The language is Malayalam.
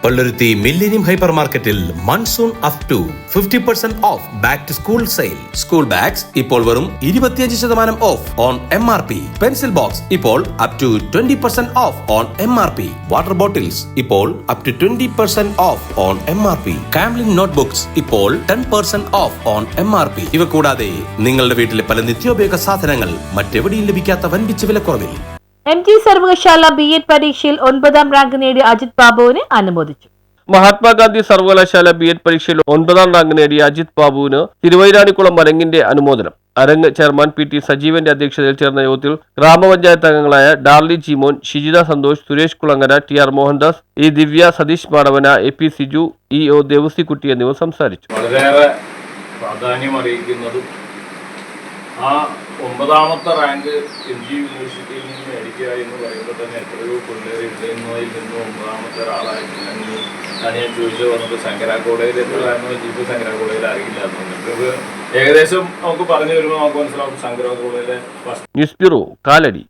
പള്ളുരുത്തി മില്ലേനിയം ഹൈപ്പർ മാർക്കറ്റിൽ monsoon up to 50% off back to school sale. School bags ഇപ്പോൾ വെറും 25% off on MRP. Pencil box ഇപ്പോൾ up to 20% off on MRP. Water bottles ഇപ്പോൾ up to 20% off on MRP. Camlin notebooks ഇപ്പോൾ 10% ഓഫ് ഓൺ MRP. ഇവ കൂടാതെ നിങ്ങളുടെ വീട്ടിലെ പല നിത്യോപയോഗ സാധനങ്ങൾ മറ്റെവിടെയും ലഭിക്കാത്ത വൻപിച്ച വിലക്കുറവിൽ. MG സർവകലാശാല BEd പരീക്ഷയിൽ 9ാം റാങ്ക് നേടിയ അജിത് ബാബുവിനെ അനുമോദിച്ചു. മഹാത്മാഗാന്ധി സർവകലാശാല BEd പരീക്ഷയിൽ 9ാം റാങ്ക് നേടിയ അജിത് ബാബുവിന് തിരുവൈരാണിക്കുളം അരങ്ങിന്റെ അനുമോദനം. അരങ്ങ് ചെയർമാൻ PT സജീവന്റെ അധ്യക്ഷതയിൽ ചേർന്ന യോഗത്തിൽ ഗ്രാമപഞ്ചായത്ത് അംഗങ്ങളായ ഡാർലി ജിമോൻ, ഷിജിത സന്തോഷ്, സുരേഷ് കുളങ്ങര, TR മോഹൻദാസ്, E ദിവ്യ, സതീഷ് മാടവന, AP സിജു, EO ദേവസിക്കുട്ടി എന്നിവർ സംസാരിച്ചു. വളരെയേറെ പ്രാധാന്യമറിയിക്കുന്നതും ആ 9ാമത്തെ റാങ്ക് MG യൂണിവേഴ്സിറ്റിയിൽ നിന്ന് മേടിക്കുക എന്ന് പറയുമ്പോൾ തന്നെ എത്രയോ പിള്ളേർ ഇടയുന്നതിൽ നിന്ന് 9ാമത്തെ ഒരാളായിട്ടില്ലെങ്കിൽ ഞാൻ ചോദിച്ചു വന്നത് ശങ്കര കോളേജിൽ എത്ര കാരണം വെച്ചിട്ട് ശങ്കര കോളേജിൽ അറിയില്ലാന്നുണ്ട്. ഏകദേശം നമുക്ക് പറഞ്ഞു വരുമ്പോൾ നമുക്ക് മനസ്സിലാവും ശങ്കര കോളേജിലെ ന്യൂസ് ബ്യൂറോ, കാലടി.